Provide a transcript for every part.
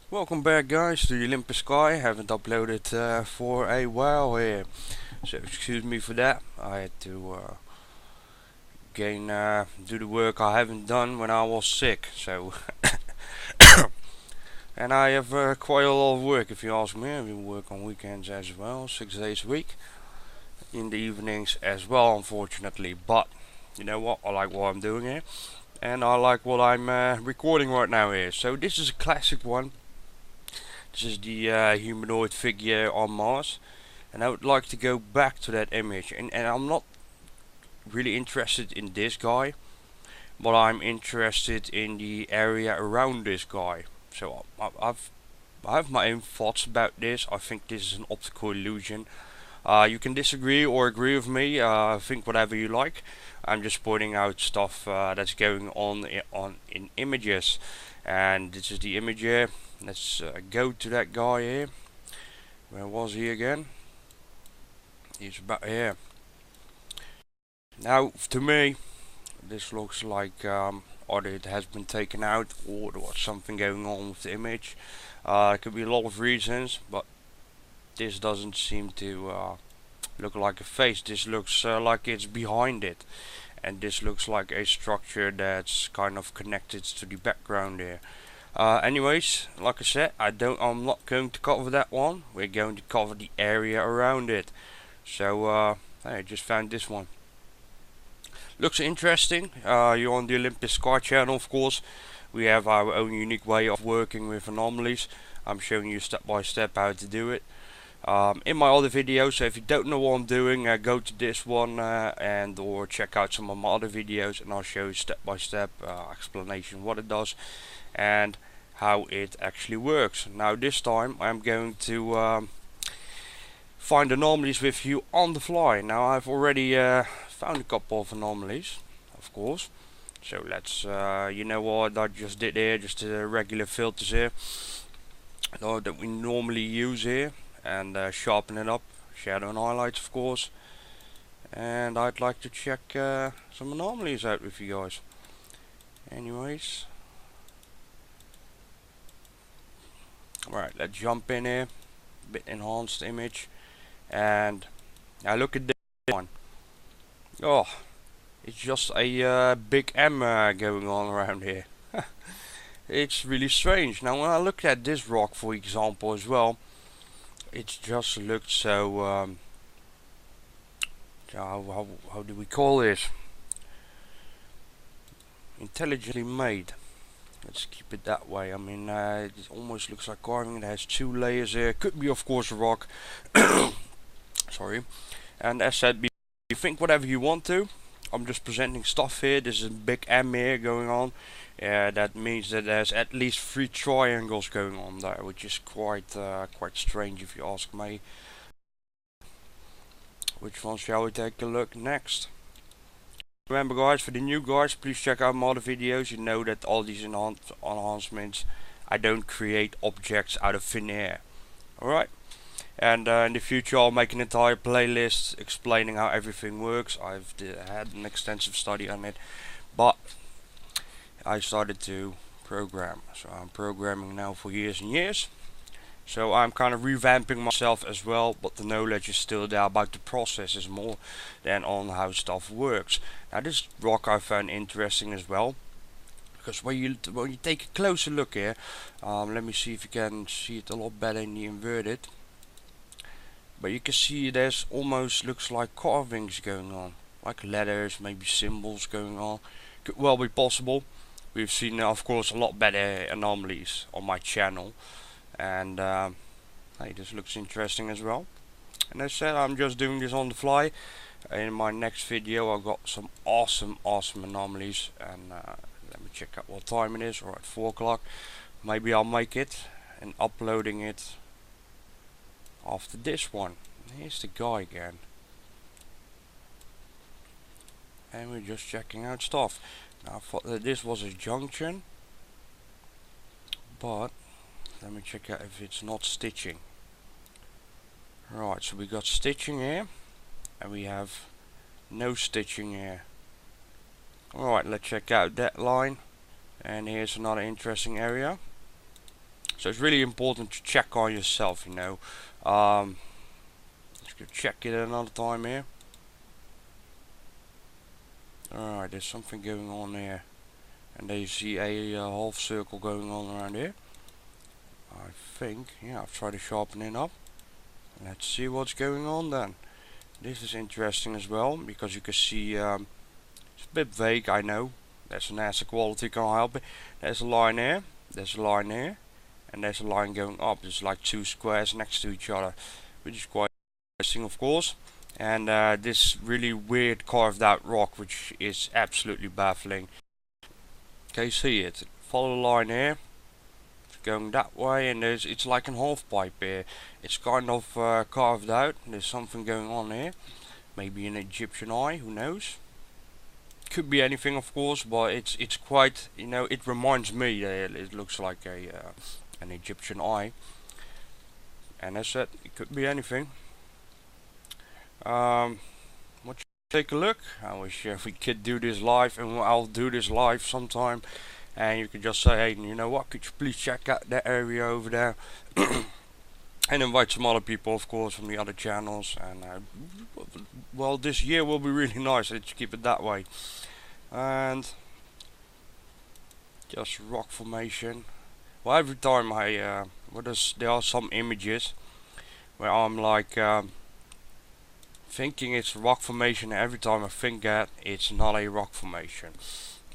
Welcome back guys to TheOlympusSky. Haven't uploaded for a while here, so excuse me for that. I had to do the work I haven't done when I was sick. So and I have quite a lot of work if you ask me. I work on weekends as well, 6 days a week, in the evenings as well, unfortunately. But you know what? I like what I'm doing here, and I like what I'm recording right now here. So this is a classic one. This is the humanoid figure on Mars, and I would like to go back to that image. And I'm not really interested in this guy, but I'm interested in the area around this guy. So I have my own thoughts about this. I think this is an optical illusion. You can disagree or agree with me. Think whatever you like. I'm just pointing out stuff that's going on in images, and this is the image here. Let's go to that guy here. Where was he again? He's about here. Now, to me, this looks like either it has been taken out or there was something going on with the image. It could be a lot of reasons, but this doesn't seem to look like a face. This looks like it's behind it, and this looks like a structure that's kind of connected to the background here. Anyways, like I said, I'm not going to cover that one. We're going to cover the area around it. So I just found this one. Looks interesting. You're on the TheOlympusSky channel, of course. We have our own unique way of working with anomalies. I'm showing you step by step how to do it. In my other videos, so if you don't know what I'm doing, go to this one and or check out some of my other videos, and I'll show you step by step explanation what it does and how it actually works. Now this time I'm going to find anomalies with you on the fly. Now I've already found a couple of anomalies, of course. So let's, you know what I just did here, just the regular filters here that we normally use here, and sharpen it up, shadow and highlights of course. And I'd like to check some anomalies out with you guys. Anyways, alright, let's jump in here, bit enhanced image, and now look at this one. Oh, it's just a big M going on around here. It's really strange. Now when I look at this rock for example as well, it just looked so how do we call this? Intelligently made. Let's keep it that way. I mean, it almost looks like carving. It has two layers here. Could be, of course, a rock. Sorry. And as said, you think whatever you want to. I'm just presenting stuff here. There's a big M here going on. That means that there's at least 3 triangles going on there, which is quite strange if you ask me. Which one shall we take a look next? Remember guys, for the new guys, please check out my other videos. You know that all these enhancements, I don't create objects out of thin air. Alright? And in the future I'll make an entire playlist explaining how everything works. I've had an extensive study on it. But I started to program. So I'm programming now for years and years. So I'm kind of revamping myself as well, but the knowledge is still there about the processes more than on how stuff works. Now this rock I found interesting as well, because when you take a closer look here, let me see if you can see it a lot better in the inverted. But you can see there's almost looks like carvings going on, like letters, maybe symbols going on. Could well be possible. We've seen of course a lot better anomalies on my channel. And hey, this looks interesting as well. And as I said, I'm just doing this on the fly. In my next video I've got some awesome anomalies, and let me check out what time it is. Alright, 4 o'clock. Maybe I'll make it and uploading it after this one. Here's the guy again, and we're just checking out stuff. Now I thought that this was a junction, but let me check out if it's not stitching. Right, so we got stitching here, and we have no stitching here. Alright, let's check out that line. And here's another interesting area. So it's really important to check on yourself, you know. Let's go check it another time here. Alright, there's something going on there. And there you see a half circle going on around here. I think, yeah, I've tried to sharpen it up. Let's see what's going on then. This is interesting as well, because you can see, it's a bit vague, I know. There's an NASA quality, can't help it. There's a line here, there's a line here, and there's a line going up. It's like two squares next to each other, which is quite interesting, of course. And this really weird carved out rock, which is absolutely baffling. Okay, see it. Follow the line here. It's going that way, and it's like an half pipe here. It's kind of carved out. There's something going on here. Maybe an Egyptian eye, who knows? Could be anything, of course, but it's quite, you know, it reminds me that it looks like a an Egyptian eye. And as I said, it could be anything. What should we take a look? I wish we could do this live, and I'll do this live sometime. And you could just say, hey, you know what? Could you please check out that area over there? And invite some other people, of course, from the other channels. And well, this year will be really nice. Let's keep it that way. And just rock formation. Well, every time there are some images where I'm like thinking it's rock formation. Every time I think that, it's not a rock formation.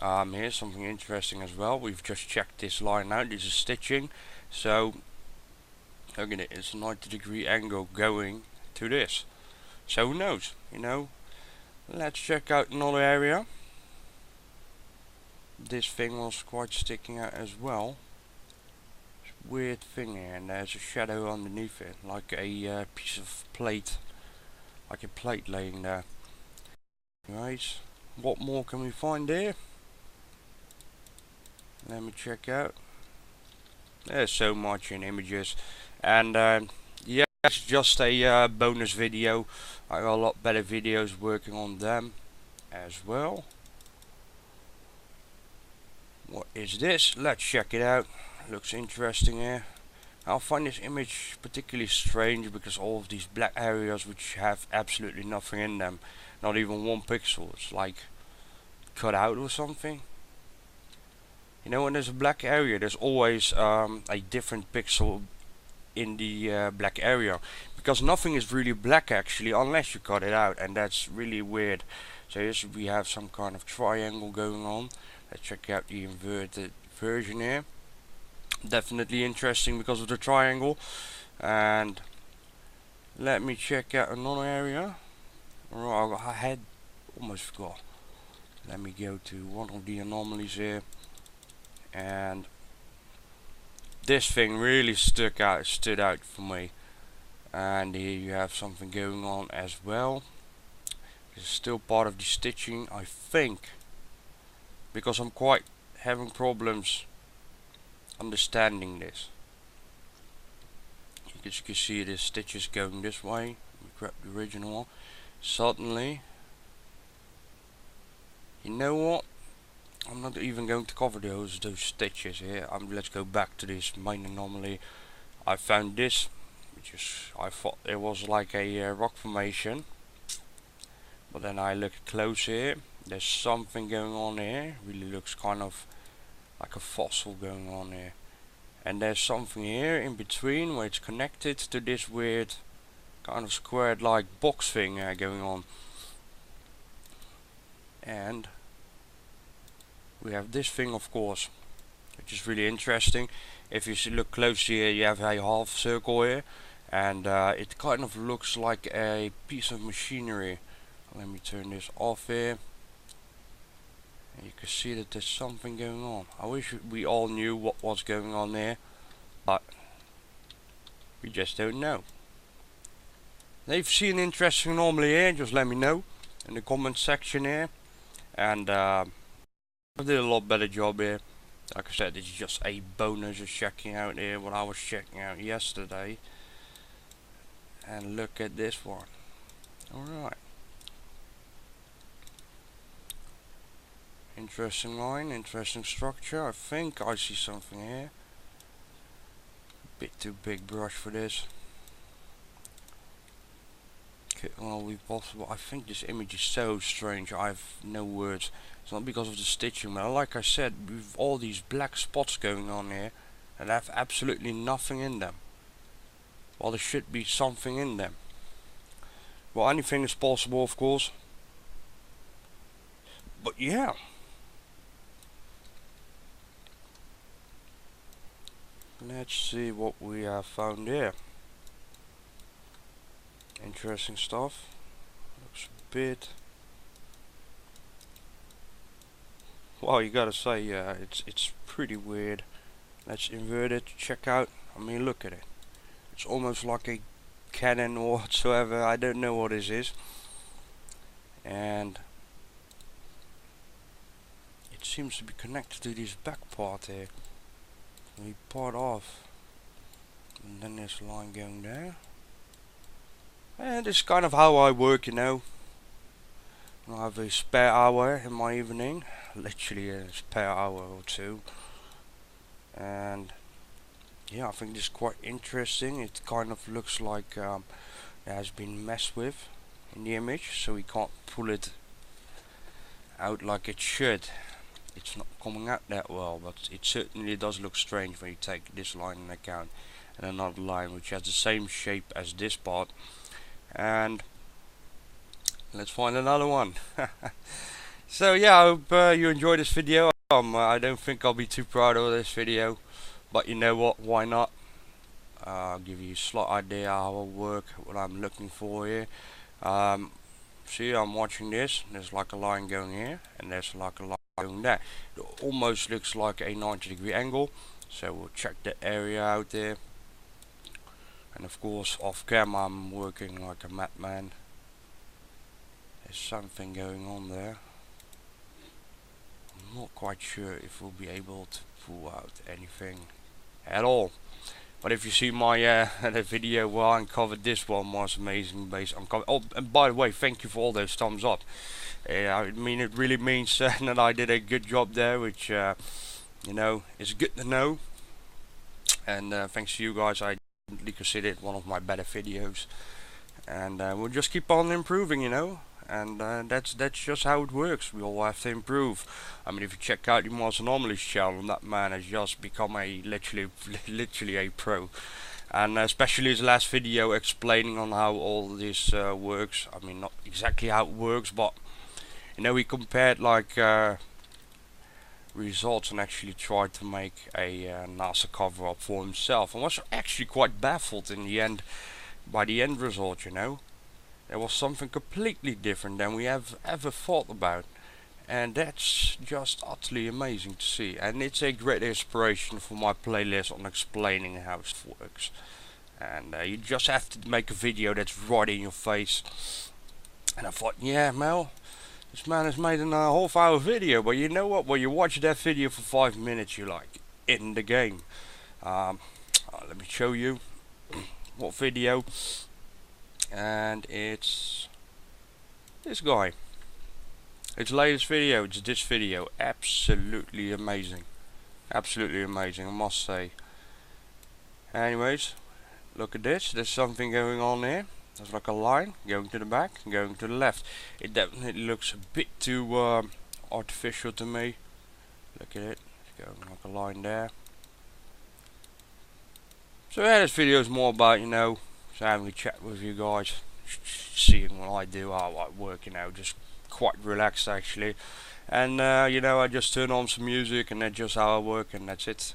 Here's something interesting as well. We've just checked this line out. This is stitching. So look at it. It's a 90-degree angle going to this. So who knows? You know. Let's check out another area. This thing was quite sticking out as well. Weird thing here, and there's a shadow underneath it, like a piece of plate, like a plate laying there. Right, what more can we find here? Let me check out. There's so much in images, and yeah, it's just a bonus video. I got a lot better videos working on them as well. What is this? Let's check it out. Looks interesting here. I find this image particularly strange because all of these black areas which have absolutely nothing in them, not even one pixel, it's like cut out or something. You know, when there's a black area, there's always a different pixel in the black area, because nothing is really black actually unless you cut it out, and that's really weird. So here we have some kind of triangle going on. Let's check out the inverted version here. Definitely interesting because of the triangle. And let me check out another area. Oh, I had almost forgot. Let me go to one of the anomalies here, and this thing really stood out for me. And here you have something going on as well. This is still part of the stitching, I think, because I'm quite having problems understanding this. As you can see, the stitches going this way. We grab the original one. Suddenly, you know what? I'm not even going to cover those stitches here. Let's go back to this main anomaly. I found this, which is, I thought it was like a rock formation, but then I looked close here. There's something going on here. Really looks kind of like a fossil going on here. And there's something here in between where it's connected to this weird kind of squared like box thing going on. And we have this thing, of course, which is really interesting. If you look closely here, you have a half circle here, and it kind of looks like a piece of machinery. Let me turn this off here. And you can see that there's something going on. I wish we all knew what was going on there, but we just don't know. Now, if you see an interesting anomaly here, just let me know in the comment section here. And I did a lot better job here. Like I said, it's just a bonus of checking out here what I was checking out yesterday. And look at this one. Alright. Interesting line, interesting structure. I think I see something here. too big brush for this. Could well be possible. I think this image is so strange. I have no words. It's not because of the stitching, but like I said, with all these black spots going on here, and have absolutely nothing in them. Well, there should be something in them. Well, anything is possible, of course. But yeah. Let's see what we have found here. Interesting stuff. Looks a bit. Well, you gotta say, yeah, it's pretty weird. Let's invert it. Check out. I mean, look at it. It's almost like a cannon or whatsoever. I don't know what this is. And it seems to be connected to this back part here. We part off, and then there's a line going there. And this is kind of how I work, you know. I have a spare hour in my evening, literally a spare hour or two, and yeah, I think this is quite interesting. It kind of looks like it has been messed with in the image, so we can't pull it out like it should. It's not coming out that well, but it certainly does look strange when you take this line into account and another line which has the same shape as this part. And let's find another one. So yeah, I hope you enjoyed this video. I don't think I'll be too proud of this video, but you know what, why not? I'll give you a slight idea how I work, what I'm looking for here. See, I'm watching this, there's like a line going here, and there's like a line going there. It almost looks like a 90-degree angle, so we'll check that area out there. And of course, off camera I'm working like a madman. There's something going on there. I'm not quite sure if we'll be able to pull out anything at all. But if you see my the video where I uncovered this one, was amazing based on oh, and by the way, thank you for all those thumbs up. I mean, it really means that I did a good job there, which you know, is good to know. And thanks to you guys, I definitely consider it one of my better videos. And we'll just keep on improving, you know. And that's just how it works. We all have to improve. I mean, if you check out the Anomalies channel, that man has just become a literally a pro. And especially his last video explaining on how all this works. I mean, not exactly how it works, but you know, he compared like results and actually tried to make a NASA cover up for himself, and was actually quite baffled in the end by the end result. You know, there was something completely different than we have ever thought about, and that's just utterly amazing to see. And it's a great inspiration for my playlist on explaining how it works. And you just have to make a video that's right in your face. And I thought, yeah, Mel, this man has made a half-hour video, but you know what? When you watch that video for 5 minutes, you're like in the game. Let me show you what video. And it's this guy. Its latest video. It's this video. Absolutely amazing. Absolutely amazing, I must say. Anyways, look at this. There's something going on here. There's like a line going to the back and going to the left. It definitely looks a bit too artificial to me. Look at it. It's going like a line there. So yeah, this video is more about, you know, just having a chat with you guys, seeing what I do, how I work, you know, just quite relaxed actually. And you know, I just turn on some music and that's just how I work, and that's it.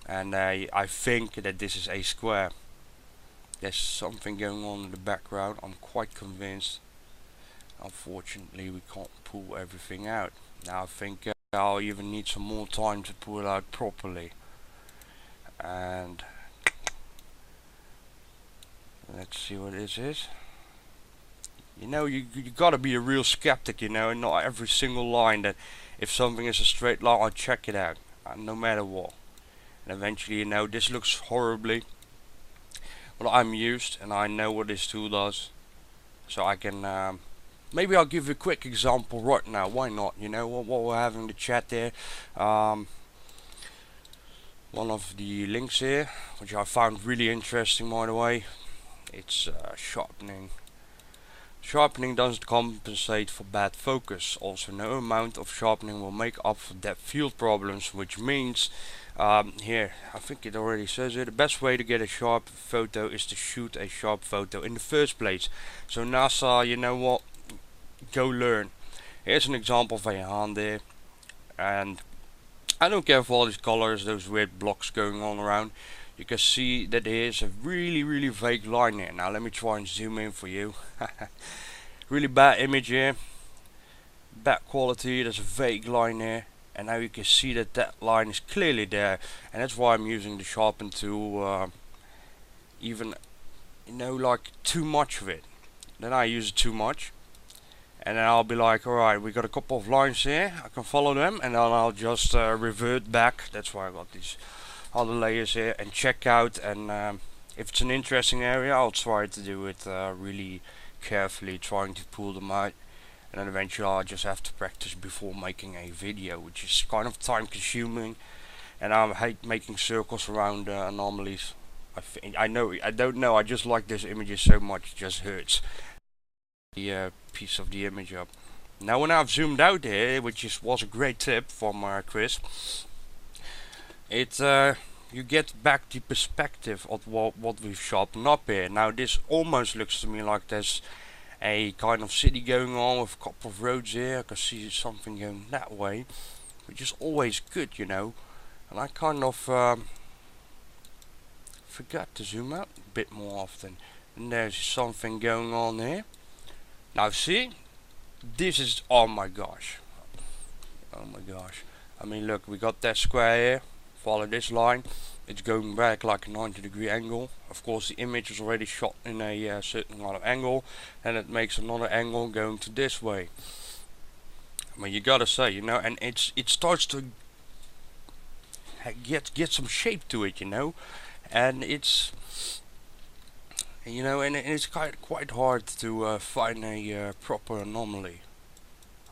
And I think that this is a square. There's something going on in the background, I'm quite convinced. Unfortunately, we can't pull everything out. Now I think I'll even need some more time to pull it out properly. And let's see what this is. You know, you gotta be a real skeptic, you know, and not every single line that if something is a straight line, I'll check it out, no matter what. And eventually, you know, this looks horribly, but I'm used and I know what this tool does, so I can maybe I'll give you a quick example right now. Why not? You know, what we're having the chat there. one of the links here, which I found really interesting, by the way. It's sharpening. Sharpening doesn't compensate for bad focus. Also, no amount of sharpening will make up for depth field problems, which means here, I think it already says it, the best way to get a sharp photo is to shoot a sharp photo in the first place. So NASA, you know what, go learn. Here's an example of a hand there, and I don't care for all these colors, those weird blocks going on around. You can see that there's a really vague line here. Now let me try and zoom in for you. Really bad image here, bad quality, there's a vague line here. And now you can see that that line is clearly there. And that's why I'm using the sharpen tool, even, you know, like too much of it. Then I use it too much. And then I'll be like, alright, we got a couple of lines here, I can follow them, and then I'll just revert back. That's why I got these other layers here, and check out. And if it's an interesting area, I'll try to do it really carefully, trying to pull them out. And then eventually I'll just have to practice before making a video, which is kind of time consuming. And I hate making circles around anomalies. I don't know, I just like this image so much, it just hurts the piece of the image up. Now when I've zoomed out here, which was a great tip from Chris, you get back the perspective of what we've sharpened up here. Now this almost looks to me like there's a kind of city going on with a couple of roads here. I can see something going that way, which is always good, you know. And I kind of forgot to zoom out a bit more often. And there's something going on here. Now see, this is, oh my gosh, I mean look, we got that square here, follow this line, it's going back like a 90-degree angle. Of course the image is already shot in a certain kind of angle, and it makes another angle going to this way. I mean, you gotta say, you know, and it starts to get some shape to it, you know, and it's, you know, and it's quite hard to find a proper anomaly.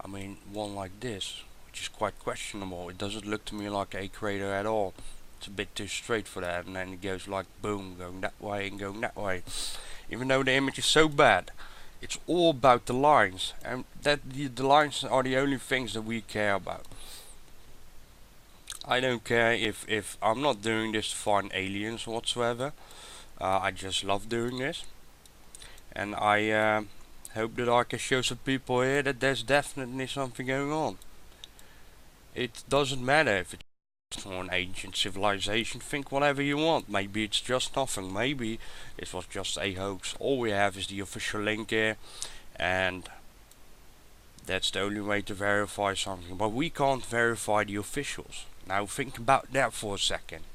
I mean, one like this, which is quite questionable. It doesn't look to me like a crater at all. It's a bit too straight for that, and then it goes like boom, going that way and going that way. Even though the image is so bad, it's all about the lines, and that the lines are the only things that we care about. I don't care if I'm not doing this to find aliens whatsoever. I just love doing this, and I hope that I can show some people here that there's definitely something going on. It doesn't matter if it's for an ancient civilization, think whatever you want. Maybe it's just nothing, maybe this was just a hoax. All we have is the official link here, and that's the only way to verify something. But we can't verify the officials. Now think about that for a second.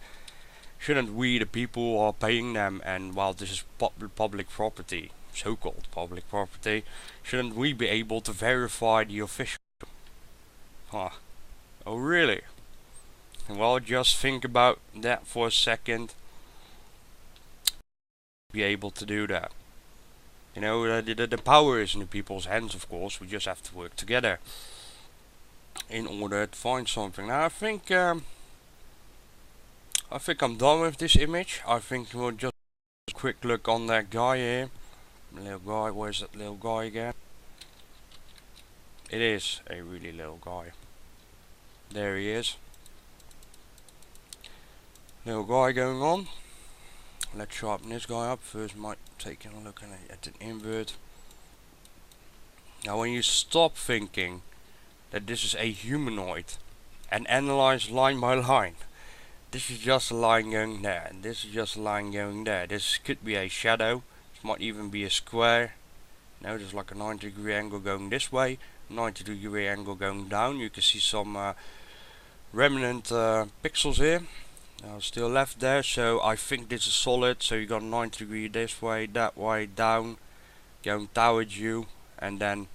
Shouldn't we, the people who are paying them, and while this is public property, so-called public property, shouldn't we be able to verify the official? Huh. Oh really? Well, just think about that for a second. Be able to do that. You know, the power is in the people's hands, of course. We just have to work together in order to find something. Now I think I'm done with this image. I think we'll just a quick look on that guy here. Little guy, where's that little guy again? It is a really little guy. There he is. Little guy going on. Let's sharpen this guy up first. Might take a look at an invert. Now when you stop thinking that this is a humanoid and analyze line by line, this is just a line going there, and this is just a line going there. This could be a shadow, this might even be a square. Now there's like a 90-degree angle going this way, 90-degree angle going down. You can see some remnant pixels here. Still left there, so I think this is solid. So you got 90-degree this way, that way, down, going towards you, and then,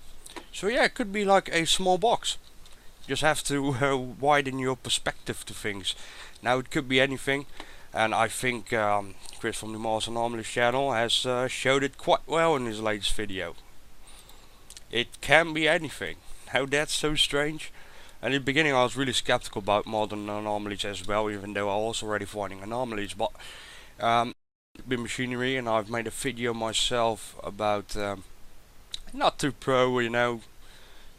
so yeah, it could be like a small box. Just have to widen your perspective to things. Now it could be anything, and I think Chris from the Anomalies channel has showed it quite well in his latest video. It can be anything. Now that's so strange. And in the beginning I was really skeptical about modern anomalies as well, even though I was already finding anomalies. But bit machinery, and I've made a video myself about not too pro, you know,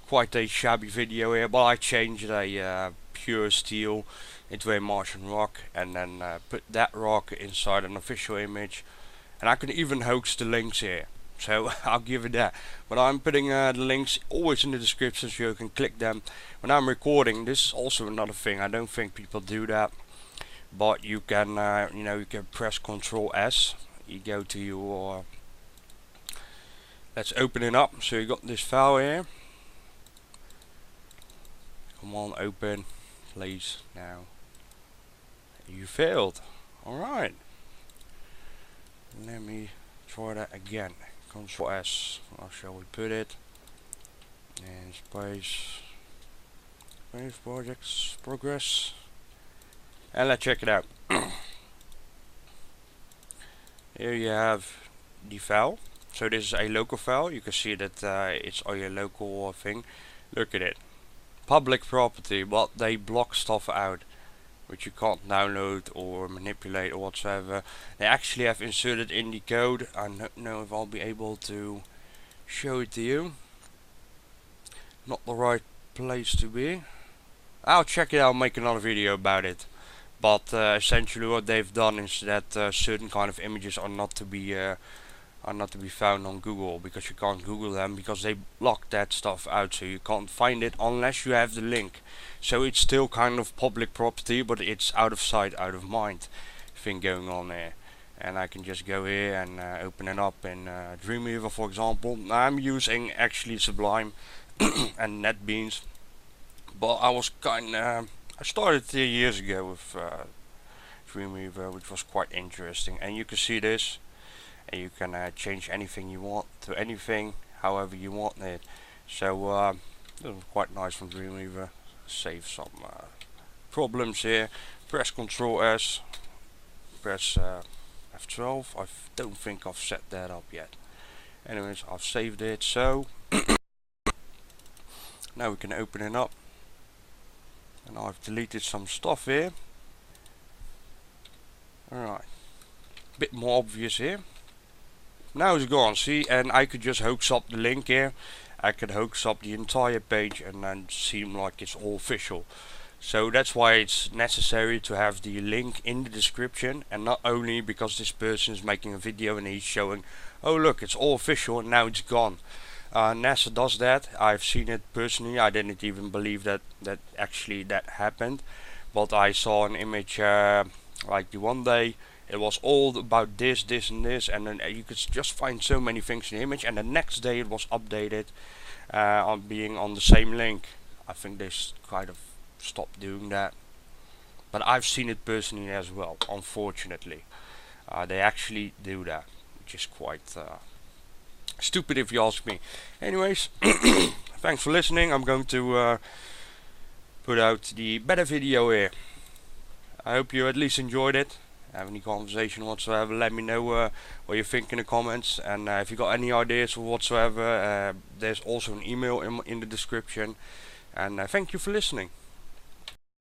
quite a shabby video here, but I changed a pure steel into a Martian rock, and then put that rock inside an official image, and I can even hoax the links here, so I'll give it that. But I'm putting the links always in the description so you can click them when I'm recording. This is also another thing, I don't think people do that, but you can you know, you can press Ctrl S, you go to your let's open it up. So you got this file here, come on, open please. Now you failed. Alright, let me try that again. Ctrl S, how shall we put it, and space projects progress, and let's check it out. Here you have the file. So this is a local file. You can see that it's on your local thing. Look at it, public property, but they block stuff out which you can't download or manipulate or whatsoever. They actually have inserted in the code. I don't know if I'll be able to show it to you. Not the right place to be. I'll check it out and make another video about it. But essentially what they've done is that certain kind of images are not to be found on Google, because you can't Google them, because they block that stuff out, so you can't find it unless you have the link. So it's still kind of public property, but it's out of sight, out of mind thing going on there. And I can just go here and open it up in Dreamweaver, for example. I'm using actually Sublime and NetBeans, but I started years ago with Dreamweaver, which was quite interesting. And you can see this, and you can change anything you want to anything, however you want it. So this was quite nice from Dreamweaver. Save some problems here. Press Ctrl S, press F12. I don't think I've set that up yet. Anyways, I've saved it. So now we can open it up, and I've deleted some stuff here. Alright, bit more obvious here. Now it's gone, see, and I could just hoax up the link here. I could hoax up the entire page and then seem like it's all official. So that's why it's necessary to have the link in the description, and not only because this person is making a video and he's showing, oh look, it's all official and now it's gone. NASA does that. I've seen it personally. I didn't even believe that actually that happened, but I saw an image like the one day. It was all about this, and this, and then you could just find so many things in the image, and the next day it was updated on being on the same link. I think they kind of stopped doing that, but I've seen it personally as well, unfortunately. They actually do that, which is quite stupid if you ask me. Anyways, thanks for listening. I'm going to put out the better video here. I hope you at least enjoyed it. Have any conversation whatsoever, let me know what you think in the comments, and if you got any ideas or whatsoever, there's also an email in the description, and thank you for listening.